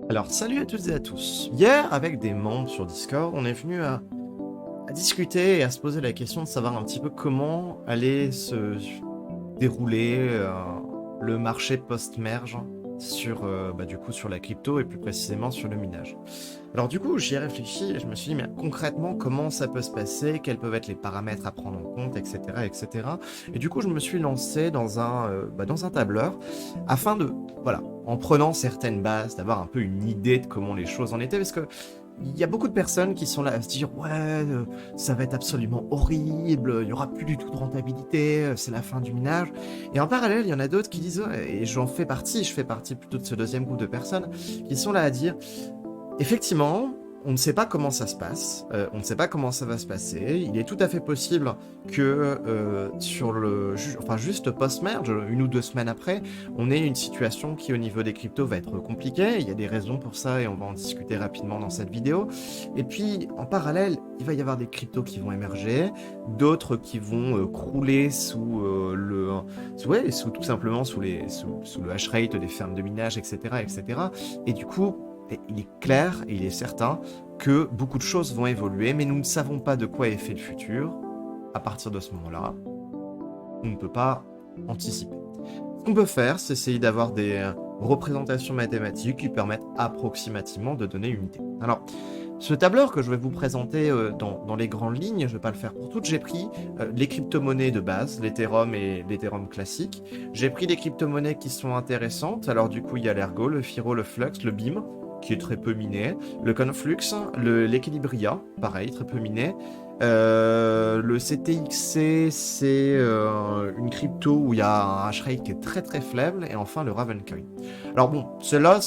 Alors, salut à toutes et à tous. Hier, avec des membres sur Discord, on est venu à discuter et à se poser la question de savoir un petit peu comment allait se dérouler le marché post-merge sur, du coup, sur la crypto et plus précisément sur le minage. Alors du coup, j'y ai réfléchi et je me suis dit, mais concrètement, comment ça peut se passer, quels peuvent être les paramètres à prendre en compte, etc., etc. Et du coup, je me suis lancé dans un tableur afin de, voilà, en prenant certaines bases, d'avoir un peu une idée de comment les choses en étaient, parce que il y a beaucoup de personnes qui sont là à se dire ouais, ça va être absolument horrible, il y aura plus du tout de rentabilité, c'est la fin du minage. Et en parallèle, il y en a d'autres qui disent, et j'en fais partie, je fais partie plutôt de ce deuxième groupe de personnes, qui sont là à dire effectivement, on ne sait pas comment ça se passe, on ne sait pas comment ça va se passer. Il est tout à fait possible que juste post-merge, 1 ou 2 semaines après, on ait une situation qui au niveau des cryptos va être compliquée. Il y a des raisons pour ça et on va en discuter rapidement dans cette vidéo. Et puis en parallèle, il va y avoir des cryptos qui vont émerger, d'autres qui vont crouler sous tout simplement sous le hash rate des fermes de minage, etc., etc. Et du coup, et il est clair et il est certain que beaucoup de choses vont évoluer, mais nous ne savons pas de quoi est fait le futur. À partir de ce moment-là, on ne peut pas anticiper. Ce qu'on peut faire, c'est essayer d'avoir des représentations mathématiques qui permettent approximativement de donner une idée. Alors, ce tableur que je vais vous présenter dans les grandes lignes, je ne vais pas le faire pour toutes, j'ai pris les crypto-monnaies de base, l'Ethereum et l'Ethereum classique. J'ai pris des crypto-monnaies qui sont intéressantes. Alors du coup, il y a l'Ergo, le Firo, le Flux, le BIM, qui est très peu miné, le Conflux, l'Equilibria, pareil, très peu miné. Le CTXC, c'est une crypto où il y a un hash rate qui est très très faible, et enfin le Ravencoin. Alors bon, ceux-là,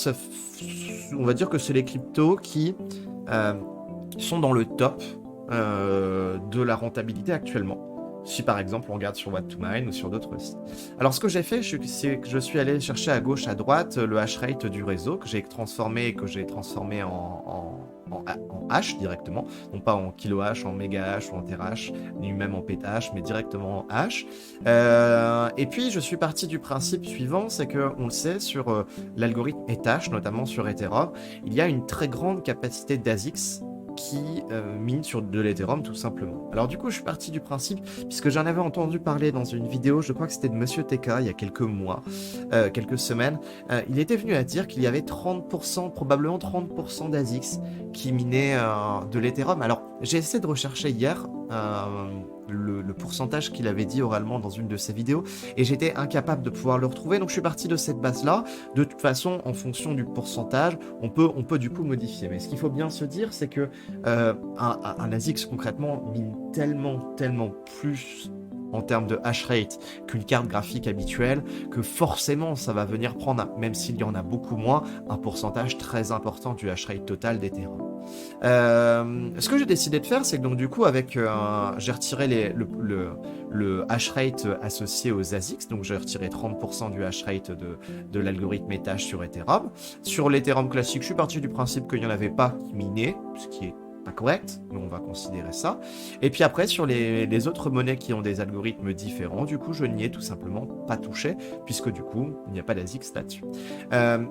on va dire que c'est les cryptos qui euh, sont dans le top de la rentabilité actuellement. Si par exemple on regarde sur What2Mine ou sur d'autres sites. Alors ce que j'ai fait, c'est que je suis allé chercher à gauche, à droite le hash rate du réseau que j'ai transformé en hash directement, non pas en kilo hash, en méga hash ou en terahash, ni même en pétahash, mais directement en hash. Et puis je suis parti du principe suivant, c'est que on le sait sur l'algorithme Ethash, notamment sur Ethereum, il y a une très grande capacité d'ASICs qui mine sur de l'Ethereum tout simplement. Alors du coup, je suis parti du principe, puisque j'en avais entendu parler dans une vidéo, je crois que c'était de Monsieur TK il y a quelques mois, quelques semaines, il était venu à dire qu'il y avait 30%, probablement 30% d'ASICs qui minaient de l'Ethereum. Alors, j'ai essayé de rechercher hier le pourcentage qu'il avait dit oralement dans une de ses vidéos, et j'étais incapable de pouvoir le retrouver, donc je suis parti de cette base-là. De toute façon, en fonction du pourcentage, on peut du coup modifier. Mais ce qu'il faut bien se dire, c'est que un ASICS concrètement mine tellement plus en termes de hash rate qu'une carte graphique habituelle, que forcément ça va venir prendre, même s'il y en a beaucoup moins, un pourcentage très important du hash rate total d'Ethereum. Ce que j'ai décidé de faire, c'est que donc du coup j'ai retiré le hash rate associé aux ASICs, donc j'ai retiré 30% du hash rate de l'algorithme Ethash sur Ethereum. Sur l'Ethereum classique, je suis parti du principe qu'il n'y en avait pas qui minaient, ce qui est pas correct, mais on va considérer ça. Et puis après, sur les autres monnaies qui ont des algorithmes différents, du coup, je n'y ai tout simplement pas touché, puisque du coup, il n'y a pas d'ASICs là-dessus. Euh,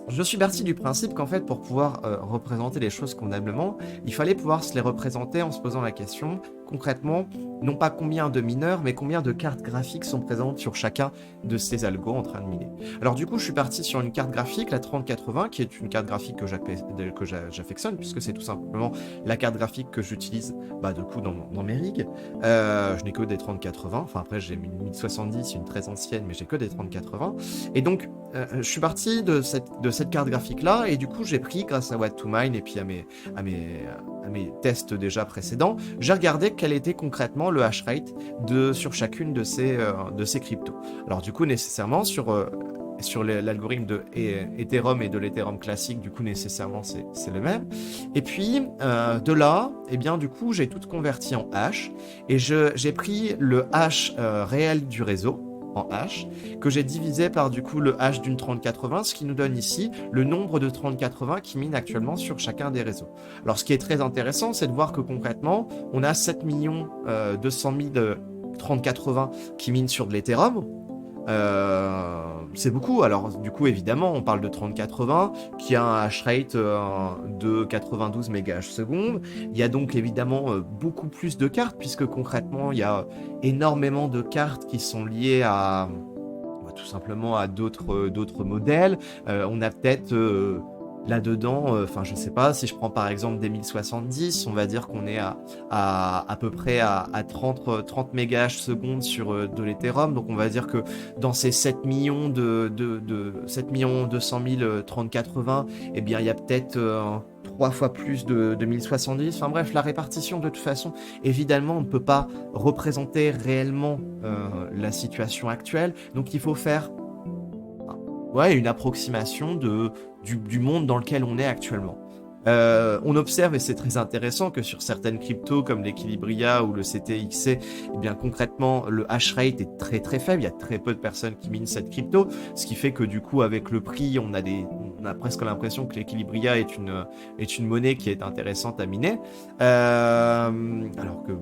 je suis parti du principe qu'en fait, pour pouvoir représenter les choses convenablement, il fallait pouvoir se les représenter en se posant la question, concrètement, non pas combien de mineurs, mais combien de cartes graphiques sont présentes sur chacun de ces algos en train de miner. Alors du coup, je suis parti sur une carte graphique, la 3080, qui est une carte graphique que j'affectionne, puisque c'est tout simplement la carte graphique que j'utilise du coup dans mes rigs. Je n'ai que des 3080, enfin après j'ai une 1070, une très ancienne, mais j'ai que des 3080. Et donc, je suis parti de cette carte graphique-là, et du coup, j'ai pris, grâce à What2Mine et puis à mes tests déjà précédents, j'ai regardé quel était concrètement le hash rate sur chacune de ces cryptos. Alors du coup, nécessairement, sur l'algorithme de Ethereum et de l'Ethereum classique, du coup, nécessairement, c'est le même. Et puis, de là, eh bien, du coup, j'ai tout converti en hash, et j'ai pris le hash réel du réseau, en hash, que j'ai divisé par du coup le hash d'une 3080, ce qui nous donne ici le nombre de 3080 qui minent actuellement sur chacun des réseaux. Alors ce qui est très intéressant, c'est de voir que concrètement, on a 7 200 000 3080 qui minent sur de l'Ethereum, C'est beaucoup. Alors, du coup, évidemment, on parle de 3080 qui a un hash rate de 92 MHz. Il y a donc évidemment beaucoup plus de cartes, puisque concrètement, il y a énormément de cartes qui sont liées à tout simplement à d'autres modèles. On a peut-être là-dedans, enfin je sais pas, si je prends par exemple des 1070, on va dire qu'on est à peu près à 30 MHz sur de l'Ethereum, donc on va dire que dans ces 7 millions 7 millions 200 000 3080, eh bien il y a peut-être 3 fois plus de 1070. Enfin bref, la répartition de toute façon, évidemment, on ne peut pas représenter réellement la situation actuelle, donc il faut faire ouais, une approximation du monde dans lequel on est actuellement. On observe, et c'est très intéressant, que sur certaines cryptos comme l'Equilibria ou le CTXC, eh bien concrètement, le hash rate est très très faible. Il y a très peu de personnes qui minent cette crypto, ce qui fait que du coup, avec le prix, on a presque l'impression que l'Equilibria est une monnaie qui est intéressante à miner. Alors que,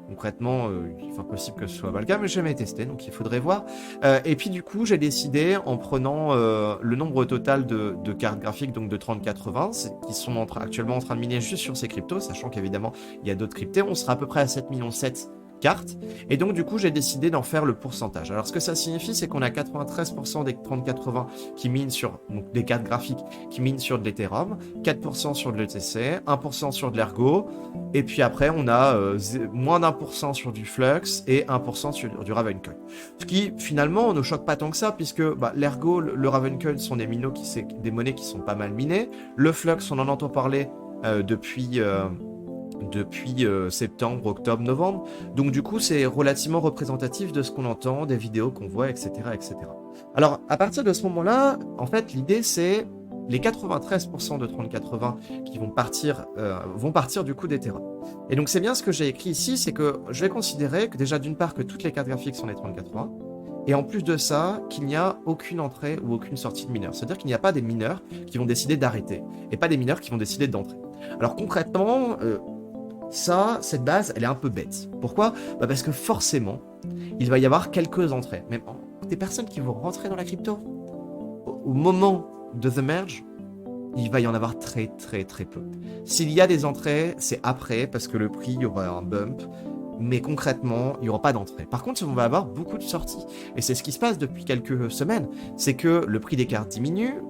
concrètement, il est impossible que ce soit pas le cas, mais j'ai jamais testé, donc il faudrait voir. Et puis du coup, j'ai décidé, en prenant le nombre total de cartes graphiques, donc de 3080, qui sont actuellement en train de miner juste sur ces cryptos, sachant qu'évidemment, il y a d'autres cryptos, on sera à peu près à 7,7 millions cartes. Et donc, du coup, j'ai décidé d'en faire le pourcentage. Alors, ce que ça signifie, c'est qu'on a 93% des 3080 qui minent sur, donc des cartes graphiques qui minent sur de l'Ethereum, 4% sur de l'ETC, 1% sur de l'Ergo, et puis après, on a moins d'1% sur du Flux et 1% sur du Ravencoin. Ce qui, finalement, ne choque pas tant que ça, puisque l'Ergo, le Ravencoin sont des monnaies qui sont pas mal minées. Le Flux, on en entend parler depuis septembre, octobre, novembre. Donc du coup, c'est relativement représentatif de ce qu'on entend, des vidéos qu'on voit, etc., etc. Alors, à partir de ce moment-là, en fait, l'idée, c'est les 93% de 3080 qui vont partir du coup d'Ethereum. Et donc, c'est bien ce que j'ai écrit ici, c'est que je vais considérer que déjà, d'une part, que toutes les cartes graphiques sont les 3080, et en plus de ça, qu'il n'y a aucune entrée ou aucune sortie de mineurs. C'est-à-dire qu'il n'y a pas des mineurs qui vont décider d'arrêter, et pas des mineurs qui vont décider d'entrer. Alors concrètement, cette base, elle est un peu bête. Pourquoi ? Parce que forcément, il va y avoir quelques entrées. Même des personnes qui vont rentrer dans la crypto, au moment de The Merge, il va y en avoir très très très peu. S'il y a des entrées, c'est après, parce que le prix, il y aura un bump, mais concrètement, il n'y aura pas d'entrée. Par contre, on va avoir beaucoup de sorties. Et c'est ce qui se passe depuis quelques semaines. C'est que le prix des cartes diminue,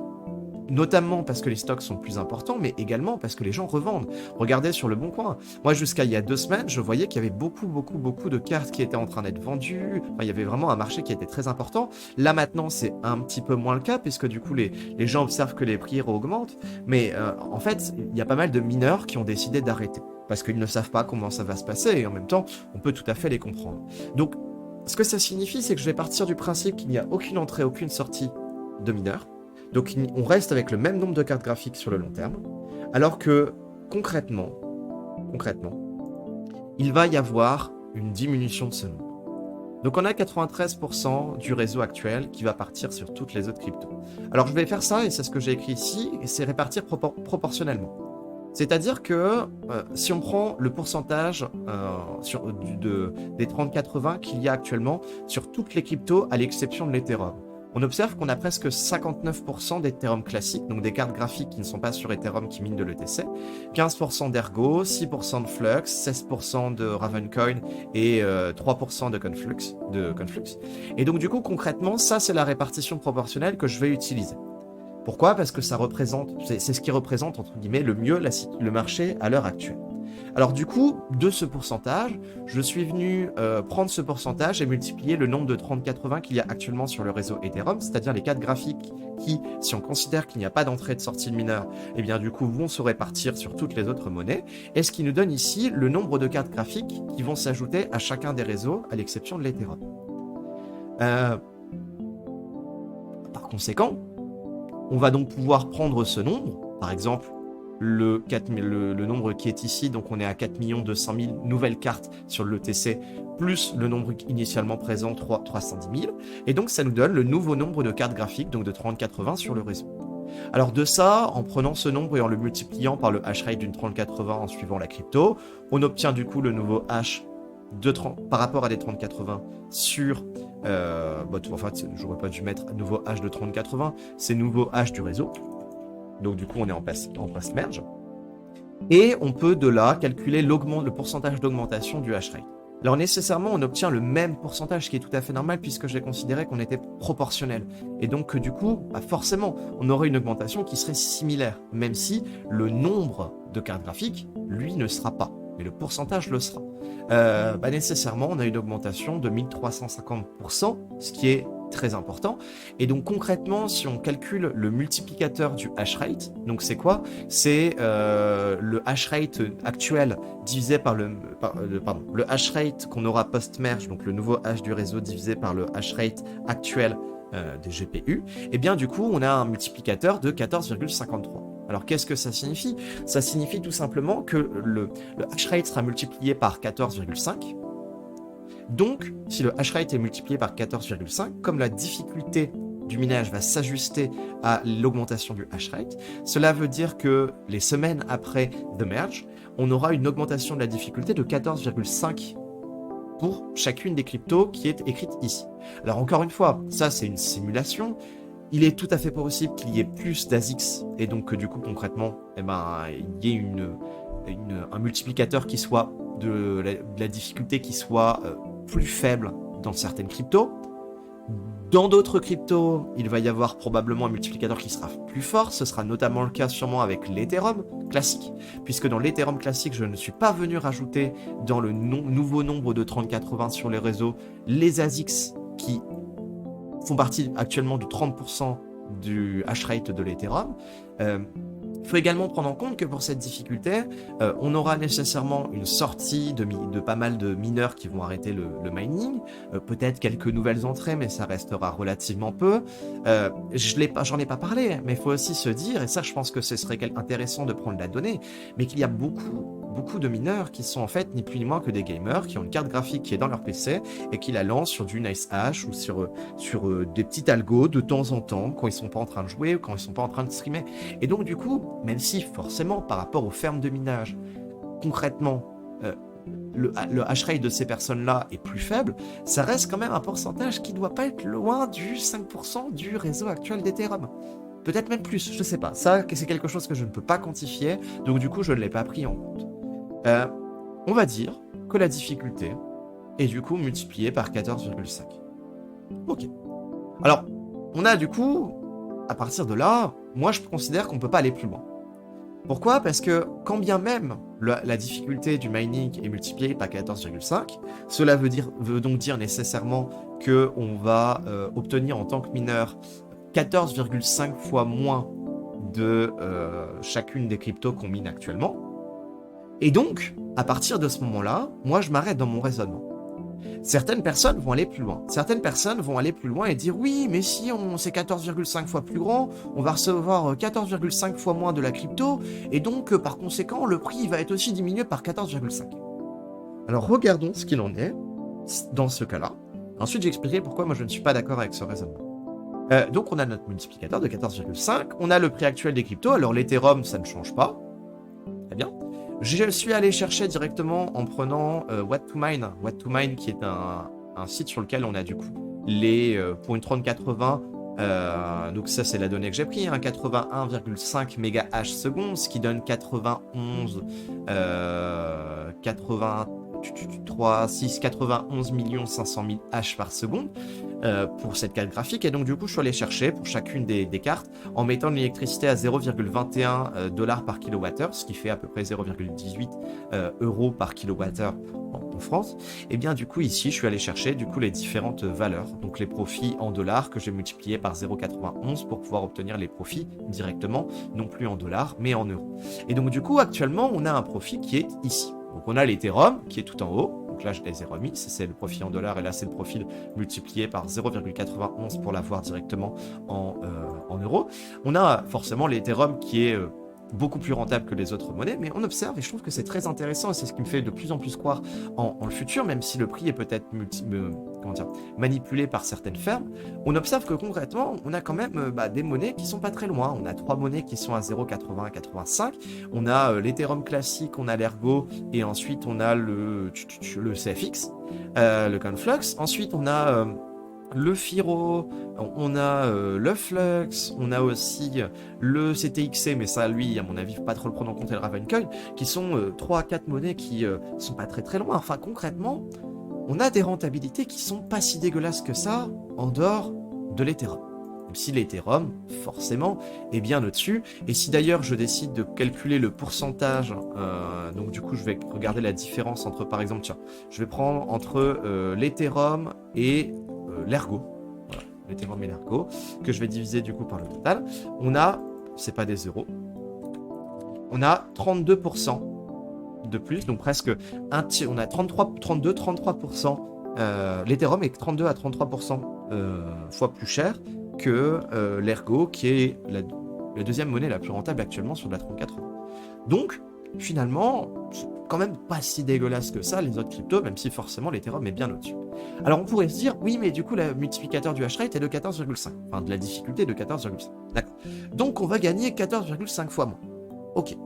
notamment parce que les stocks sont plus importants, mais également parce que les gens revendent. Regardez sur le Bon Coin. Moi, jusqu'à il y a 2 semaines, je voyais qu'il y avait beaucoup de cartes qui étaient en train d'être vendues. Enfin, il y avait vraiment un marché qui était très important. Là, maintenant, c'est un petit peu moins le cas, puisque du coup, les gens observent que les prix augmentent. Mais en fait, il y a pas mal de mineurs qui ont décidé d'arrêter, parce qu'ils ne savent pas comment ça va se passer, et en même temps, on peut tout à fait les comprendre. Donc, ce que ça signifie, c'est que je vais partir du principe qu'il n'y a aucune entrée, aucune sortie de mineurs. Donc on reste avec le même nombre de cartes graphiques sur le long terme, alors que concrètement, il va y avoir une diminution de ce nombre. Donc on a 93% du réseau actuel qui va partir sur toutes les autres cryptos. Alors je vais faire ça, et c'est ce que j'ai écrit ici, et c'est répartir proportionnellement. C'est-à-dire que si on prend le pourcentage des 3080 qu'il y a actuellement sur toutes les cryptos à l'exception de l'Ethereum, on observe qu'on a presque 59% d'Ethereum classique, donc des cartes graphiques qui ne sont pas sur Ethereum qui minent de l'ETC, 15% d'Ergo, 6% de Flux, 16% de Ravencoin et 3% de Conflux. Et donc du coup, concrètement, ça c'est la répartition proportionnelle que je vais utiliser. Pourquoi ? Parce que c'est ce qui représente, entre guillemets, le mieux le marché à l'heure actuelle. Alors du coup, de ce pourcentage, je suis venu prendre ce pourcentage et multiplier le nombre de 3080 qu'il y a actuellement sur le réseau Ethereum, c'est-à-dire les cartes graphiques qui, si on considère qu'il n'y a pas d'entrée de sortie de mineurs, eh bien du coup vont se répartir sur toutes les autres monnaies, et ce qui nous donne ici le nombre de cartes graphiques qui vont s'ajouter à chacun des réseaux, à l'exception de l'Ethereum. Par conséquent, on va donc pouvoir prendre ce nombre, par exemple, le nombre qui est ici, donc on est à 4 200 000 nouvelles cartes sur l'ETC, plus le nombre initialement présent, 310 000, et donc ça nous donne le nouveau nombre de cartes graphiques, donc de 3080 sur le réseau. Alors de ça, en prenant ce nombre et en le multipliant par le hash rate d'une 3080 en suivant la crypto, on obtient du coup le nouveau hash par rapport à des 3080 sur En fait, j'aurais pas dû mettre nouveau hash de 3080, c'est nouveau hash du réseau. Donc du coup, on est en pass merge. Et on peut de là calculer le pourcentage d'augmentation du hash rate. Alors nécessairement, on obtient le même pourcentage, ce qui est tout à fait normal puisque j'ai considéré qu'on était proportionnel. Et donc du coup, forcément, on aurait une augmentation qui serait similaire, même si le nombre de cartes graphiques, lui, ne sera pas. Mais le pourcentage le sera. Nécessairement, on a une augmentation de 1350%, ce qui est très important. Et donc concrètement, si on calcule le multiplicateur du hash rate, donc c'est quoi? C'est le hash rate actuel divisé par le hash rate qu'on aura post-merge, donc le nouveau hash du réseau divisé par le hash rate actuel des GPU, et bien du coup on a un multiplicateur de 14,53. Alors qu'est-ce que ça signifie? Ça signifie tout simplement que le hash rate sera multiplié par 14,5. Donc, si le hash rate est multiplié par 14,5, comme la difficulté du minage va s'ajuster à l'augmentation du hash rate, cela veut dire que les semaines après the merge, on aura une augmentation de la difficulté de 14,5 pour chacune des cryptos qui est écrite ici. Alors encore une fois, ça c'est une simulation. Il est tout à fait possible qu'il y ait plus d'ASICs et donc que du coup concrètement, il y ait un multiplicateur qui soit de la difficulté qui soit plus faible dans certaines cryptos. Dans d'autres cryptos, il va y avoir probablement un multiplicateur qui sera plus fort. Ce sera notamment le cas sûrement avec l'Ethereum classique, puisque dans l'Ethereum classique, je ne suis pas venu rajouter dans le nouveau nombre de 3080 sur les réseaux les ASICs qui font partie actuellement du 30% du hash rate de l'Ethereum. Il faut également prendre en compte que pour cette difficulté, on aura nécessairement une sortie de pas mal de mineurs qui vont arrêter le mining, peut-être quelques nouvelles entrées, mais ça restera relativement peu. J'en ai pas parlé, mais il faut aussi se dire, et ça je pense que ce serait intéressant de prendre la donnée, mais qu'il y a beaucoup de mineurs qui sont en fait ni plus ni moins que des gamers qui ont une carte graphique qui est dans leur PC et qui la lancent sur du NiceHash ou sur des petits algos de temps en temps quand ils sont pas en train de jouer ou quand ils sont pas en train de streamer. Et donc du coup, même si forcément par rapport aux fermes de minage, concrètement, le hash rate de ces personnes-là est plus faible, ça reste quand même un pourcentage qui doit pas être loin du 5% du réseau actuel d'Ethereum. Peut-être même plus, je sais pas. Ça, c'est quelque chose que je ne peux pas quantifier, donc du coup, je ne l'ai pas pris en compte. On va dire que la difficulté est du coup multipliée par 14,5. Ok. Alors, on a du coup, à partir de là, moi je considère qu'on ne peut pas aller plus loin. Pourquoi? Parce que quand bien même la difficulté du mining est multipliée par 14,5, cela veut donc dire nécessairement qu'on va obtenir en tant que mineur 14,5 fois moins de chacune des cryptos qu'on mine actuellement. Et donc, à partir de ce moment-là, moi je m'arrête dans mon raisonnement. Certaines personnes vont aller plus loin. Certaines personnes vont aller plus loin et dire oui, mais si c'est 14,5 fois plus grand, on va recevoir 14,5 fois moins de la crypto, et donc par conséquent, le prix va être aussi diminué par 14,5. Alors regardons ce qu'il en est dans ce cas-là. Ensuite, j'expliquerai pourquoi moi je ne suis pas d'accord avec ce raisonnement. Donc on a notre multiplicateur de 14,5, on a le prix actuel des cryptos, alors l'Ethereum ça ne change pas, très bien. Je suis allé chercher directement en prenant What2Mine qui est un site sur lequel on a du coup pour une 3080, donc ça c'est la donnée que j'ai pris, 81,5 mégahash seconde, ce qui donne 91 500 000 hash par seconde pour cette carte graphique. Et donc du coup je suis allé chercher pour chacune des cartes en mettant de l'électricité à 0,21 dollars par kilowattheure, ce qui fait à peu près 0,18 euros par kilowattheure en France. Et bien du coup ici je suis allé chercher du coup les différentes valeurs, donc les profits en dollars que j'ai multipliés par 0,91 pour pouvoir obtenir les profits directement, non plus en dollars mais en euros. Et donc du coup actuellement on a un profit qui est ici. Donc on a l'Ethereum qui est tout en haut, donc là je les ai remis, c'est le profit en dollars et là c'est le profil multiplié par 0,91 pour l'avoir directement en euros. On a forcément l'Ethereum qui est beaucoup plus rentable que les autres monnaies, mais on observe, et je trouve que c'est très intéressant, et c'est ce qui me fait de plus en plus croire en le futur, même si le prix est peut-être manipulé par certaines fermes, on observe que concrètement, on a quand même des monnaies qui sont pas très loin. On a 3 monnaies qui sont à 0,80 à 85, on a l'Ethereum classique, on a l'Ergo, et ensuite on a le CFX, le Conflux, ensuite on a le Firo, on a le Flux, on a aussi le CTXC, mais ça, lui, à mon avis, faut pas trop le prendre en compte, et le Ravencoin, qui sont 3 à 4 monnaies qui sont pas très très loin. Enfin, concrètement, on a des rentabilités qui sont pas si dégueulasses que ça en dehors de l'Ethereum. Même si l'Ethereum, forcément, est bien au-dessus. Et si d'ailleurs je décide de calculer le pourcentage, donc du coup je vais regarder la différence entre, par exemple, tiens, je vais prendre entre l'Ethereum et l'Ergo. Voilà, l'Ethereum et l'Ergo, que je vais diviser du coup par le total. On a, c'est pas des euros, on a 32% de plus, donc presque un tiers, on a 33%. L'Ethereum est 32 à 33% fois plus cher que l'Ergo, qui est la deuxième monnaie la plus rentable actuellement sur de la 34 euros. Donc, finalement, c'est quand même pas si dégueulasse que ça, les autres cryptos, même si forcément l'Ethereum est bien au-dessus. Alors, on pourrait se dire, oui, mais du coup, le multiplicateur du hash rate est de 14,5. Enfin, de la difficulté de 14,5. D'accord. Donc, on va gagner 14,5 fois moins. Ok.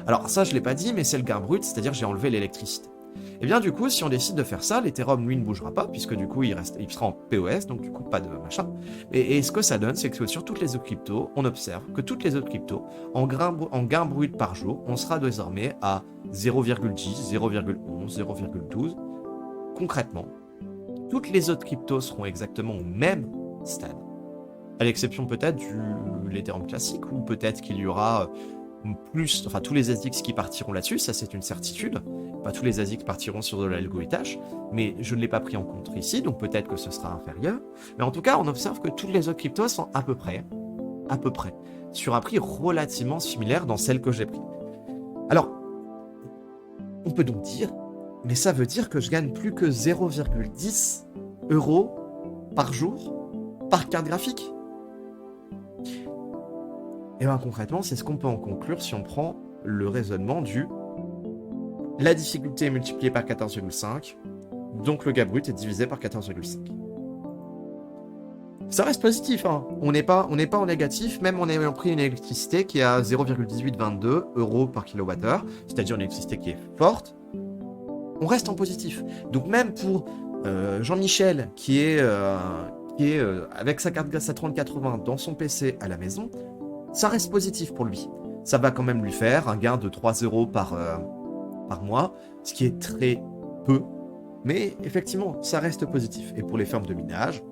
Alors ça, je l'ai pas dit, mais c'est le gain brut, c'est-à-dire j'ai enlevé l'électricité. Et bien du coup, si on décide de faire ça, l'Ethereum, lui, ne bougera pas, puisque du coup, il sera en POS, donc du coup, pas de machin. Et ce que ça donne, c'est que sur toutes les autres cryptos, on observe que toutes les autres cryptos, en gain brut par jour, on sera désormais à 0,10, 0,11, 0,12. Concrètement, toutes les autres cryptos seront exactement au même stade, à l'exception peut-être de l'Ethereum classique, ou peut-être qu'il y aura plus, enfin tous les ASICs qui partiront là-dessus, ça c'est une certitude. Pas tous les ASICs partiront sur de l'algo Itachi, mais je ne l'ai pas pris en compte ici, donc peut-être que ce sera inférieur. Mais en tout cas, on observe que toutes les autres cryptos sont à peu près, sur un prix relativement similaire dans celles que j'ai pris. Alors, on peut donc dire, mais ça veut dire que je gagne plus que 0,10 euros par jour par carte graphique. Et bien concrètement, c'est ce qu'on peut en conclure si on prend le raisonnement du la difficulté est multipliée par 14,5, donc le gain brut est divisé par 14,5. Ça reste positif, hein. On n'est pas en négatif, même en ayant pris une électricité qui est à 0,1822 euros par kilowattheure, c'est-à-dire une électricité qui est forte, on reste en positif. Donc même pour Jean-Michel qui est avec sa carte sa 3080 dans son PC à la maison, ça reste positif pour lui. Ça va quand même lui faire un gain de 3 euros par mois, ce qui est très peu, mais effectivement, ça reste positif. Et pour les fermes de minage,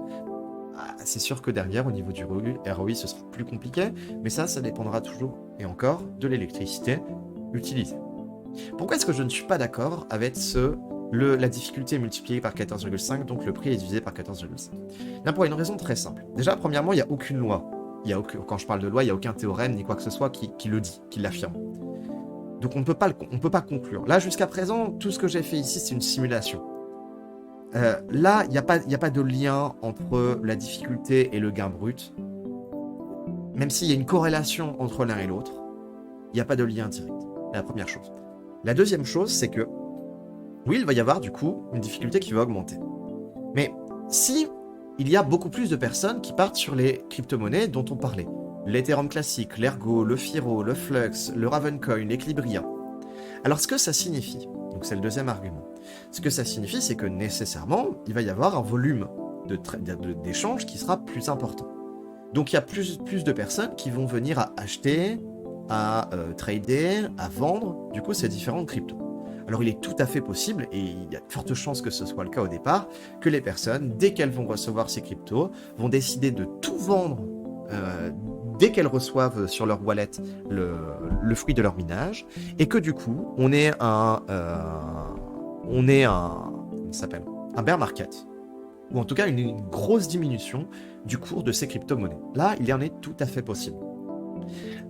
c'est sûr que derrière, au niveau du ROI, ce sera plus compliqué, mais ça dépendra toujours, et encore, de l'électricité utilisée. Pourquoi est-ce que je ne suis pas d'accord avec la difficulté multipliée par 14,5, donc le prix est divisé par 14,5? Bien, pour une raison très simple. Déjà, premièrement, il n'y a aucune loi. Quand je parle de loi, il n'y a aucun théorème ni quoi que ce soit qui le dit, qui l'affirme. Donc on ne peut pas conclure. Là, jusqu'à présent, tout ce que j'ai fait ici, c'est une simulation. Là, il n'y a pas de lien entre la difficulté et le gain brut. Même s'il y a une corrélation entre l'un et l'autre, il n'y a pas de lien direct. C'est la première chose. La deuxième chose, c'est que, oui, il va y avoir du coup une difficulté qui va augmenter. Mais si il y a beaucoup plus de personnes qui partent sur les crypto-monnaies dont on parlait, l'Ethereum classique, l'Ergo, le Firo, le Flux, le Ravencoin, l'Equilibria. Alors ce que ça signifie, donc c'est le deuxième argument, ce que ça signifie, c'est que nécessairement, il va y avoir un volume d'échanges qui sera plus important. Donc il y a plus de personnes qui vont venir à acheter, à trader, à vendre, du coup, ces différentes cryptos. Alors il est tout à fait possible, et il y a de fortes chances que ce soit le cas au départ, que les personnes, dès qu'elles vont recevoir ces cryptos, vont décider de tout vendre dès qu'elles reçoivent sur leur wallet le fruit de leur minage, et que du coup, on est un bear market, ou en tout cas une grosse diminution du cours de ces crypto-monnaies. Là, il y en est tout à fait possible.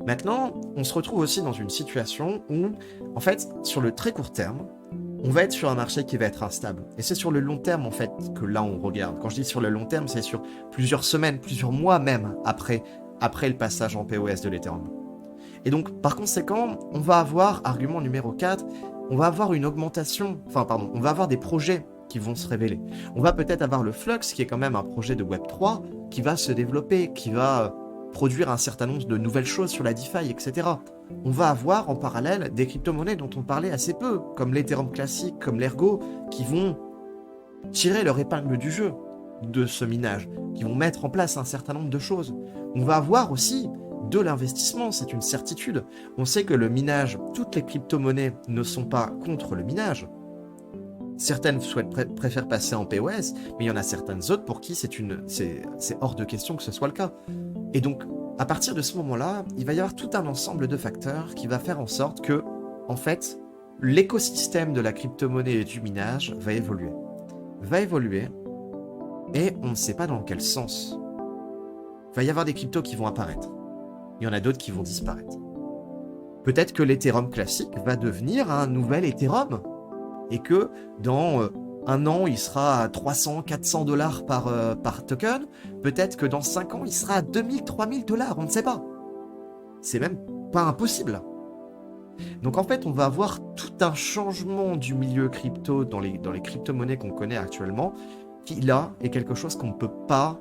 Maintenant, on se retrouve aussi dans une situation où, en fait, sur le très court terme, on va être sur un marché qui va être instable. Et c'est sur le long terme, en fait, que là, on regarde. Quand je dis sur le long terme, c'est sur plusieurs semaines, plusieurs mois même, après le passage en POS de l'Ethereum. Et donc, par conséquent, on va avoir, argument numéro 4, on va avoir une augmentation, on va avoir des projets qui vont se révéler. On va peut-être avoir le Flux, qui est quand même un projet de Web3, qui va se développer, qui va produire un certain nombre de nouvelles choses sur la DeFi, etc. On va avoir en parallèle des crypto-monnaies dont on parlait assez peu, comme l'Ethereum classique, comme l'Ergo, qui vont tirer leur épingle du jeu. de ce minage, qui vont mettre en place un certain nombre de choses. On va avoir aussi de l'investissement, c'est une certitude. On sait que le minage, toutes les crypto-monnaies ne sont pas contre le minage. Certaines préfèrent passer en POS, mais il y en a certaines autres pour qui c'est hors de question que ce soit le cas. Et donc, à partir de ce moment-là, il va y avoir tout un ensemble de facteurs qui va faire en sorte que, en fait, l'écosystème de la crypto-monnaie et du minage va évoluer. Et on ne sait pas dans quel sens. Il va y avoir des cryptos qui vont apparaître. Il y en a d'autres qui vont disparaître. Peut-être que l'Ethereum classique va devenir un nouvel Ethereum. Et que dans un an, il sera à 300-400 $ par token. Peut-être que dans 5 ans, il sera à 2000-3000 $. On ne sait pas. C'est même pas impossible. Donc en fait, on va avoir tout un changement du milieu crypto dans les crypto-monnaies qu'on connaît actuellement, qui là est quelque chose qu'on peut pas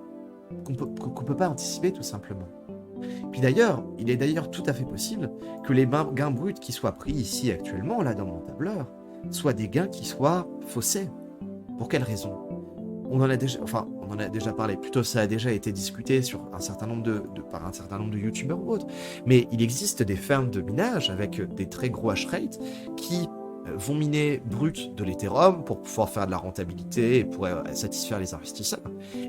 anticiper tout simplement. Puis d'ailleurs, il est d'ailleurs tout à fait possible que les gains bruts qui soient pris ici actuellement, là dans mon tableur, soient des gains qui soient faussés. Pour quelle raison ? On en a déjà parlé, plutôt ça a déjà été discuté sur un certain nombre par un certain nombre de youtubeurs ou autres, mais il existe des fermes de minage avec des très gros hash rates qui vont miner brut de l'Ethereum pour pouvoir faire de la rentabilité et pour satisfaire les investisseurs,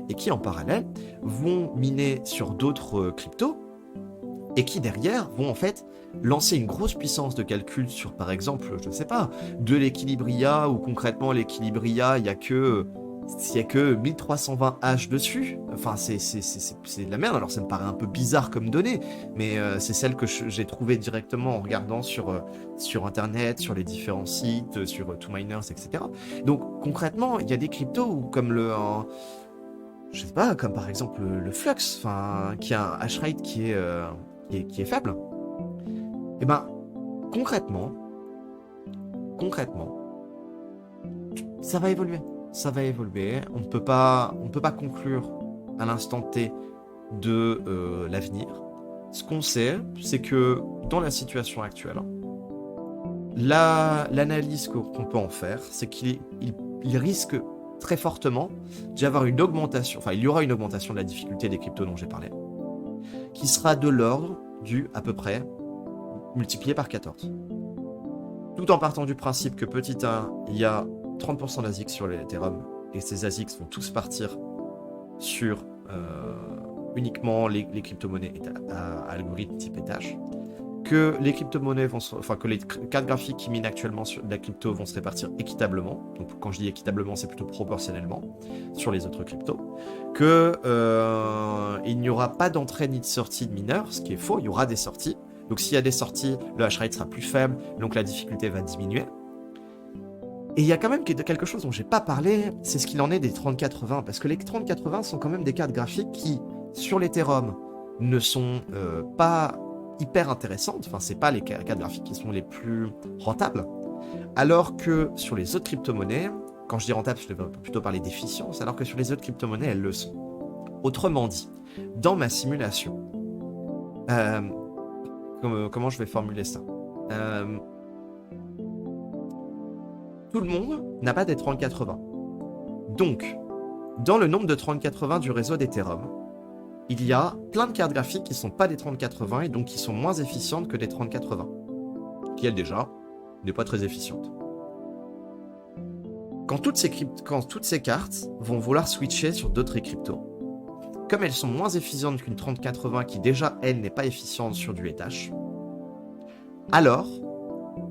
et qui en parallèle vont miner sur d'autres cryptos, et qui derrière vont en fait lancer une grosse puissance de calcul sur, par exemple, je ne sais pas, de l'équilibria, ou concrètement l'équilibria, il n'y a que 1320 H dessus. Enfin, c'est de la merde. Alors ça me paraît un peu bizarre comme donnée, mais c'est celle que j'ai trouvée directement en regardant sur internet, sur les différents sites, sur 2Miners, etc. Donc concrètement, il y a des cryptos comme je sais pas, comme par exemple le Flux, qui a un hash rate qui est faible. Et ben concrètement, ça va évoluer. On ne peut pas conclure à l'instant T de l'avenir. Ce qu'on sait, c'est que dans la situation actuelle, l'analyse qu'on peut en faire, c'est qu'il risque très fortement d'y avoir une augmentation, il y aura une augmentation de la difficulté des cryptos dont j'ai parlé, qui sera de l'ordre du à peu près multiplié par 14. Tout en partant du principe que petit 1, il y a 30% d'ASIC sur l'Ethereum, et ces ASIC vont tous partir sur uniquement les crypto-monnaies à algorithme type étage, que les crypto-monnaies que les cartes graphiques qui minent actuellement sur la crypto vont se répartir équitablement. Donc quand je dis équitablement, c'est plutôt proportionnellement sur les autres cryptos, que il n'y aura pas d'entrée ni de sortie de mineurs, ce qui est faux, il y aura des sorties. Donc s'il y a des sorties, le hash rate sera plus faible, donc la difficulté va diminuer. Et il y a quand même quelque chose dont j'ai pas parlé, c'est ce qu'il en est des 3080, parce que les 3080 sont quand même des cartes graphiques qui, sur l'Ethereum, ne sont pas hyper intéressantes, c'est pas les cartes graphiques qui sont les plus rentables, alors que sur les autres crypto-monnaies, quand je dis rentable, je vais plutôt parler d'efficience, alors que sur les autres crypto-monnaies, elles le sont. Autrement dit, dans ma simulation, comment je vais formuler ça ? Tout le monde n'a pas des 3080. Donc, dans le nombre de 3080 du réseau d'Ethereum, il y a plein de cartes graphiques qui ne sont pas des 3080 et donc qui sont moins efficientes que des 3080, qui elle déjà n'est pas très efficiente. Quand toutes ces cartes vont vouloir switcher sur d'autres cryptos, comme elles sont moins efficientes qu'une 3080 qui déjà elle n'est pas efficiente sur du ETH, alors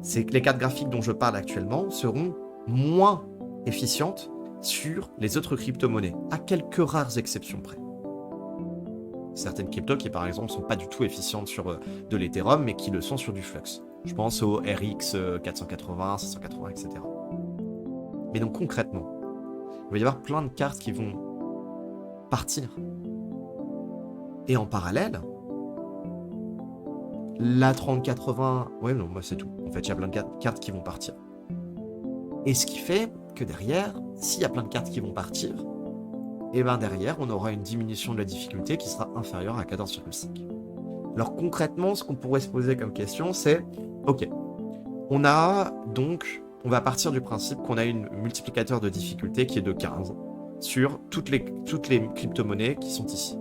c'est que les cartes graphiques dont je parle actuellement seront moins efficientes sur les autres crypto-monnaies, à quelques rares exceptions près. Certaines cryptos qui, par exemple, ne sont pas du tout efficientes sur de l'Ethereum, mais qui le sont sur du Flux. Je pense au RX 480, 580, etc. Mais donc, concrètement, il va y avoir plein de cartes qui vont partir. Et en parallèle, la 3080... Ouais, non, moi c'est tout. En fait, il y a plein de cartes qui vont partir. Et ce qui fait que derrière, s'il y a plein de cartes qui vont partir, et bien derrière, on aura une diminution de la difficulté qui sera inférieure à 14,5. Alors concrètement, ce qu'on pourrait se poser comme question, c'est, ok, on va partir du principe qu'on a une multiplicateur de difficulté qui est de 15, sur toutes les crypto-monnaies qui sont ici.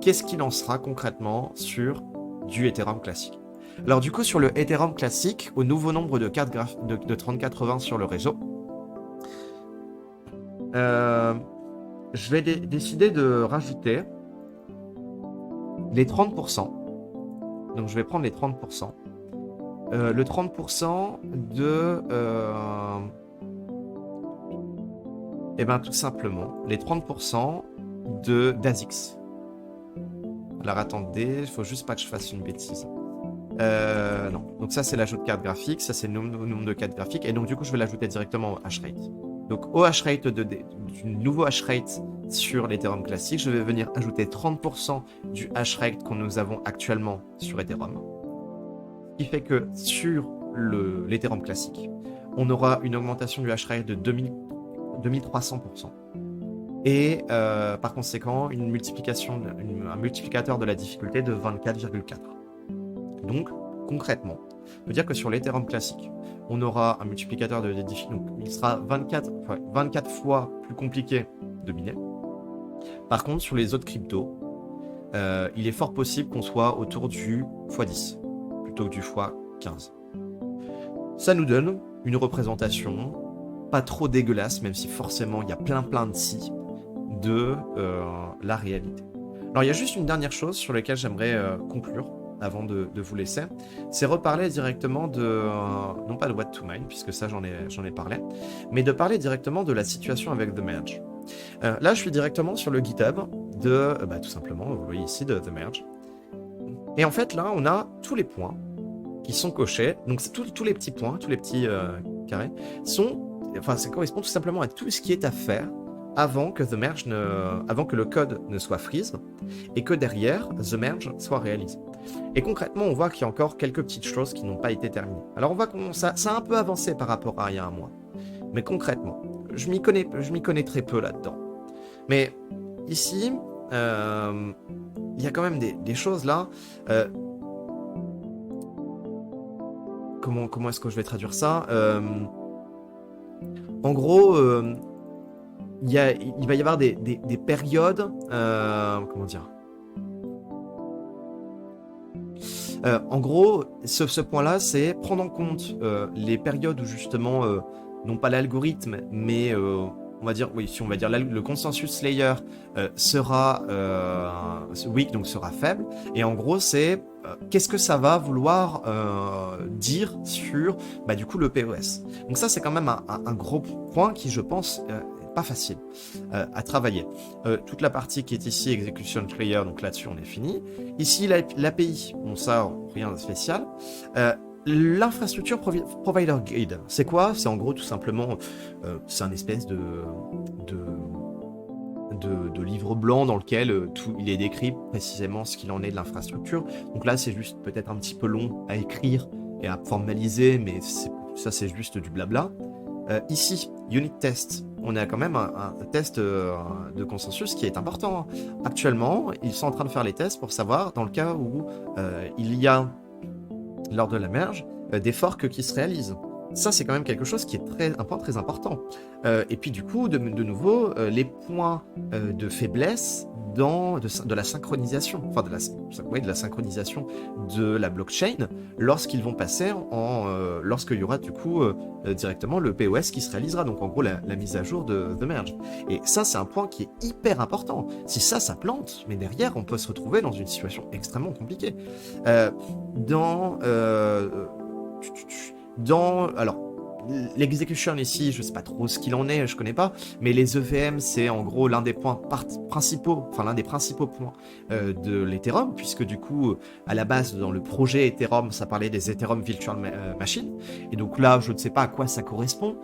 Qu'est-ce qu'il en sera concrètement sur du Ethereum classique? Alors du coup, sur le Ethereum classique, au nouveau nombre de cartes de 3080 sur le réseau, je vais décider de rajouter les 30%. Donc je vais prendre les 30%. Le 30% de... Eh bien tout simplement, les 30% d'ASICS. Alors attendez, il faut juste pas que je fasse une bêtise. Non, donc ça c'est l'ajout de carte graphique, ça c'est le nombre de cartes graphiques, et donc du coup je vais l'ajouter directement au hash rate. Donc au hash rate du nouveau hash rate sur l'Ethereum classique, je vais venir ajouter 30% du hash rate que nous avons actuellement sur Ethereum. Ce qui fait que sur l'Ethereum classique, on aura une augmentation du hash rate de 2300%. Et par conséquent, un multiplicateur de la difficulté de 24,4. Donc, concrètement, on peut dire que sur l'Ethereum classique, on aura un multiplicateur de difficulté, donc il sera 24 fois plus compliqué de miner. Par contre, sur les autres cryptos, il est fort possible qu'on soit autour du x10, plutôt que du x15. Ça nous donne une représentation pas trop dégueulasse, même si forcément il y a plein de si, de la réalité. Alors il y a juste une dernière chose sur laquelle j'aimerais conclure avant de vous laisser, c'est reparler directement de, non pas de what to mine, puisque ça j'en ai parlé, mais de parler directement de la situation avec The Merge. Là je suis directement sur le GitHub de, tout simplement, vous voyez ici, de The Merge. Et en fait là on a tous les points qui sont cochés, donc tous les petits points, tous les petits carrés, ça correspond tout simplement à tout ce qui est à faire avant que le code ne soit freeze et que derrière The Merge soit réalisé. Et concrètement, on voit qu'il y a encore quelques petites choses qui n'ont pas été terminées. Alors on voit que ça a un peu avancé par rapport à il y a un mois. Mais concrètement, je m'y connais très peu là-dedans. Mais ici, il y a quand même des choses là. Comment est-ce que je vais traduire ça? En gros, il va y avoir des périodes... comment dire? En gros, ce point-là, c'est prendre en compte les périodes où justement, non pas l'algorithme, mais on va dire, oui, si on va dire le consensus layer sera weak, donc sera faible. Et en gros, c'est qu'est-ce que ça va vouloir dire sur du coup le POS. Donc ça, c'est quand même un gros point qui, je pense, pas facile à travailler. Toute la partie qui est ici, execution layer, donc là-dessus on est fini. Ici l'API, bon ça rien de spécial. L'infrastructure provider guide, c'est quoi? C'est en gros tout simplement, c'est un espèce de livre blanc dans lequel il est décrit précisément ce qu'il en est de l'infrastructure. Donc là c'est juste peut-être un petit peu long à écrire et à formaliser, mais ça c'est juste du blabla. Ici, unit test, on a quand même un test de consensus qui est important. Actuellement, ils sont en train de faire les tests pour savoir, dans le cas où il y a, lors de la merge, des forks qui se réalisent. Ça, c'est quand même quelque chose qui est un point très important. Et puis du coup, de nouveau, les points de faiblesse de la synchronisation, enfin de la synchronisation de la blockchain lorsqu'ils vont passer lorsqu'il y aura du coup directement le POS qui se réalisera, donc en gros la mise à jour de The Merge. Et ça, c'est un point qui est hyper important. Si ça plante, mais derrière, on peut se retrouver dans une situation extrêmement compliquée. Alors, l'execution ici, je sais pas trop ce qu'il en est, je connais pas, mais les EVM, c'est en gros l'un des points principaux points de l'Ethereum, puisque du coup, à la base, dans le projet Ethereum, ça parlait des Ethereum Virtual Machines, et donc là, je ne sais pas à quoi ça correspond,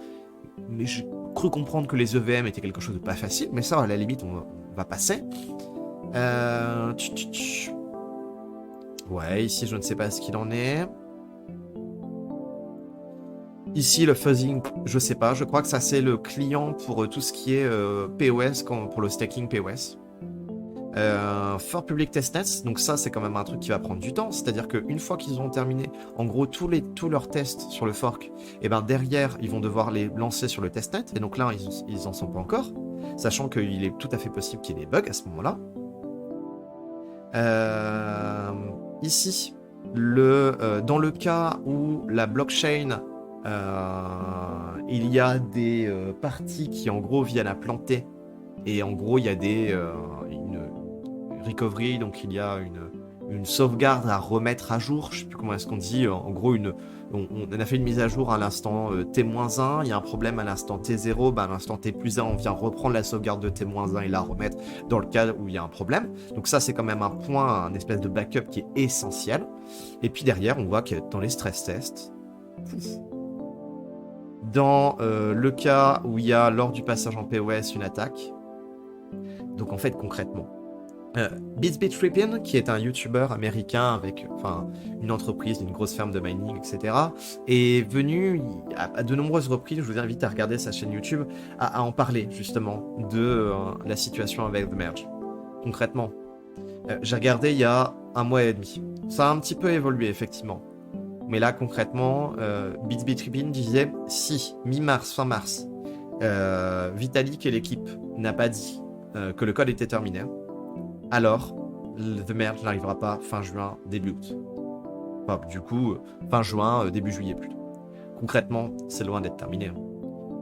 mais j'ai cru comprendre que les EVM étaient quelque chose de pas facile, mais ça, à la limite, on va passer. Ouais, ici, je ne sais pas ce qu'il en est. Ici, le fuzzing, je sais pas, je crois que ça c'est le client pour tout ce qui est POS, pour le staking POS. For Public Testnets, donc ça c'est quand même un truc qui va prendre du temps, c'est-à-dire qu'une fois qu'ils ont terminé, en gros, tous leurs tests sur le fork, et ben derrière, ils vont devoir les lancer sur le testnet, et donc là, ils en sont pas encore. sachant qu'il est tout à fait possible qu'il y ait des bugs à ce moment-là. Ici, dans le cas où la blockchain, il y a des parties qui en gros viennent à planter, et en gros il y a une recovery, donc il y a une sauvegarde à remettre à jour, je sais plus comment est-ce qu'on dit, en gros on a fait une mise à jour à l'instant T-1, il y a un problème à l'instant T0, à l'instant T+1 on vient reprendre la sauvegarde de T-1 et la remettre dans le cas où il y a un problème. Donc ça c'est quand même un point, un espèce de backup qui est essentiel. Et puis derrière on voit que dans les stress tests, dans le cas où il y a lors du passage en POS une attaque, donc en fait concrètement, BitsBitRippin, qui est un YouTuber américain avec une entreprise, une grosse ferme de mining, etc., est venu à de nombreuses reprises, je vous invite à regarder sa chaîne YouTube, à en parler justement de la situation avec The Merge. Concrètement, j'ai regardé il y a 1 mois et demi. Ça a un petit peu évolué effectivement. Mais là concrètement, BitsBitRippin disait si mi-mars, fin mars, Vitalik et l'équipe n'a pas dit que le code était terminé, alors The Merge n'arrivera pas fin juin, début août. Enfin, du coup, fin juin, début juillet plutôt. Concrètement, c'est loin d'être terminé.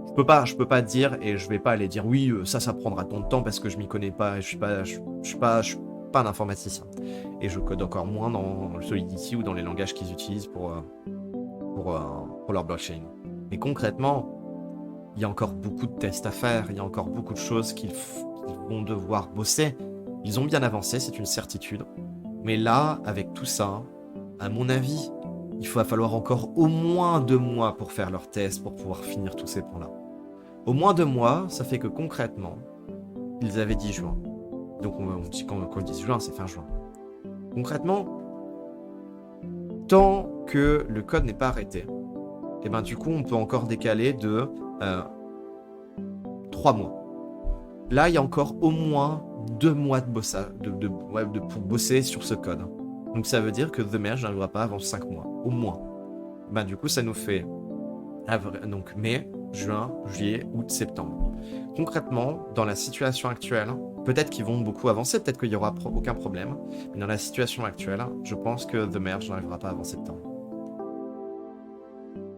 Je peux pas dire, et je vais pas aller dire oui, ça prendra tant de temps parce que je m'y connais pas, et je suis pas un informaticien. Et je code encore moins dans le Solidity ou dans les langages qu'ils utilisent pour leur blockchain. Mais concrètement, il y a encore beaucoup de tests à faire, il y a encore beaucoup de choses qu'ils vont devoir bosser. Ils ont bien avancé, c'est une certitude. Mais là, avec tout ça, à mon avis, il va falloir encore au moins 2 mois pour faire leurs tests, pour pouvoir finir tous ces points-là. Au moins 2 mois, ça fait que concrètement, ils avaient dit juin. Donc on dit quand ils disent juin, c'est fin juin. Concrètement, tant que le code n'est pas arrêté, et ben du coup on peut encore décaler de 3 mois. Là, il y a encore au moins 2 mois pour bosser sur ce code. Donc ça veut dire que The Merge n'arrivera pas avant 5 mois, au moins. Ben, du coup, ça nous fait donc mai, juin, juillet, août, septembre. Concrètement, dans la situation actuelle, peut-être qu'ils vont beaucoup avancer, peut-être qu'il n'y aura aucun problème, mais dans la situation actuelle, je pense que The Merge n'arrivera pas avant septembre.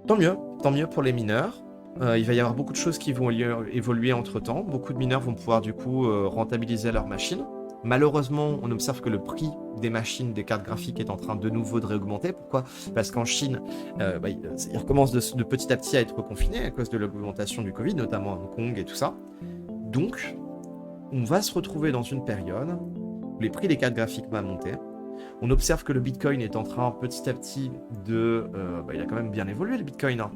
Tant mieux pour les mineurs. Il va y avoir beaucoup de choses qui vont évoluer entre-temps. Beaucoup de mineurs vont pouvoir du coup rentabiliser leurs machines. Malheureusement, on observe que le prix des machines, des cartes graphiques est en train de nouveau de réaugmenter. Pourquoi ? Parce qu'en Chine, ils recommencent de petit à petit à être confinés à cause de l'augmentation du Covid, notamment à Hong Kong et tout ça. Donc, on va se retrouver dans une période où les prix des cartes graphiques vont monter. On observe que le Bitcoin est en train petit à petit de... il a quand même bien évolué le Bitcoin, hein.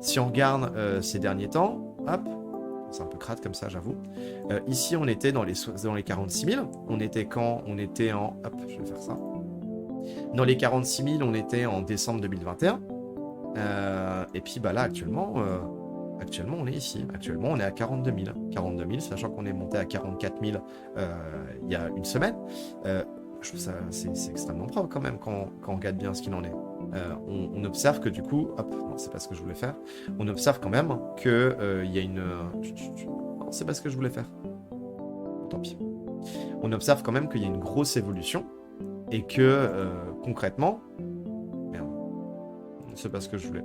Si on regarde ces derniers temps, hop, c'est un peu crade comme ça, j'avoue. Ici, on était dans les 46 000. On était en... Hop, je vais faire ça. Dans les 46 000, on était en décembre 2021. Et puis là, actuellement, on est ici. Actuellement, on est à 42 000. 42 000, sachant qu'on est monté à 44 000 il y a une semaine. Je trouve ça c'est extrêmement propre quand même quand on regarde bien ce qu'il en est. On observe que du coup, hop, non, c'est pas ce que je voulais faire. On observe quand même que il y a une. Non, c'est pas ce que je voulais faire. Tant pis. On observe quand même qu'il y a une grosse évolution et que concrètement, merde, c'est pas ce que je voulais.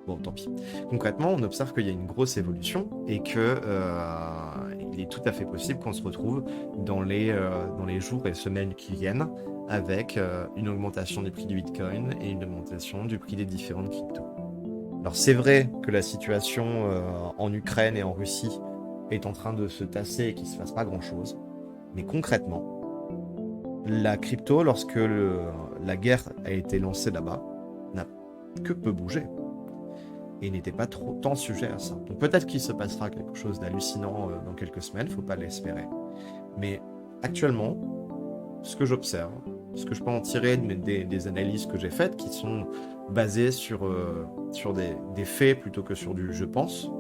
Bon, tant pis. Concrètement, on observe qu'il y a une grosse évolution et que il est tout à fait possible qu'on se retrouve dans les jours et semaines qui viennent avec une augmentation du prix du Bitcoin et une augmentation du prix des différentes cryptos. Alors c'est vrai que la situation en Ukraine et en Russie est en train de se tasser et qu'il ne se passe pas grand-chose, mais concrètement, la crypto, lorsque la guerre a été lancée là-bas, n'a que peu bougé. Et n'était pas tant sujet à ça. Donc peut-être qu'il se passera quelque chose d'hallucinant dans quelques semaines, faut pas l'espérer. Mais actuellement, ce que j'observe, ce que je peux en tirer des analyses que j'ai faites, qui sont basées sur des faits plutôt que sur du « je pense »,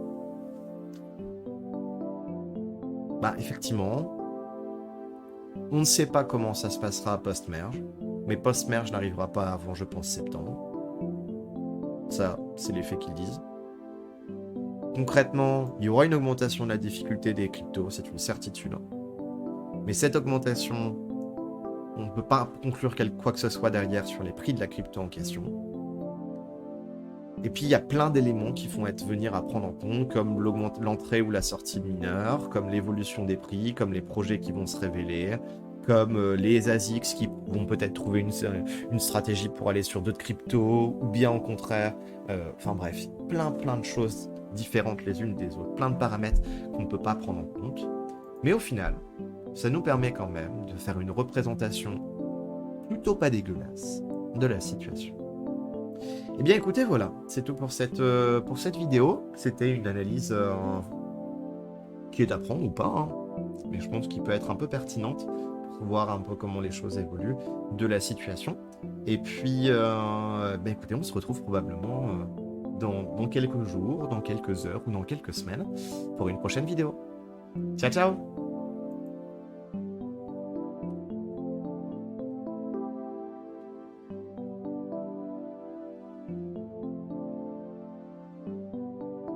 effectivement, on ne sait pas comment ça se passera post-merge, mais post-merge n'arrivera pas avant, je pense, septembre. Ça, c'est les faits qu'ils disent. Concrètement, il y aura une augmentation de la difficulté des cryptos, c'est une certitude. Mais cette augmentation, on ne peut pas conclure quoi que ce soit derrière sur les prix de la crypto en question. Et puis, il y a plein d'éléments qui vont venir à prendre en compte, comme l'entrée ou la sortie de mineurs, comme l'évolution des prix, comme les projets qui vont se révéler, comme les ASICs qui vont peut-être trouver une stratégie pour aller sur d'autres cryptos, ou bien au contraire, enfin bref, plein de choses différentes les unes des autres, plein de paramètres qu'on ne peut pas prendre en compte. Mais au final, ça nous permet quand même de faire une représentation plutôt pas dégueulasse de la situation. Eh bien écoutez, voilà, c'est tout pour cette vidéo. C'était une analyse qui est à prendre ou pas, hein, mais je pense qu'il peut être un peu pertinente pour voir un peu comment les choses évoluent de la situation. Et puis, écoutez, on se retrouve probablement dans quelques jours, dans quelques heures ou dans quelques semaines pour une prochaine vidéo. Ciao ciao!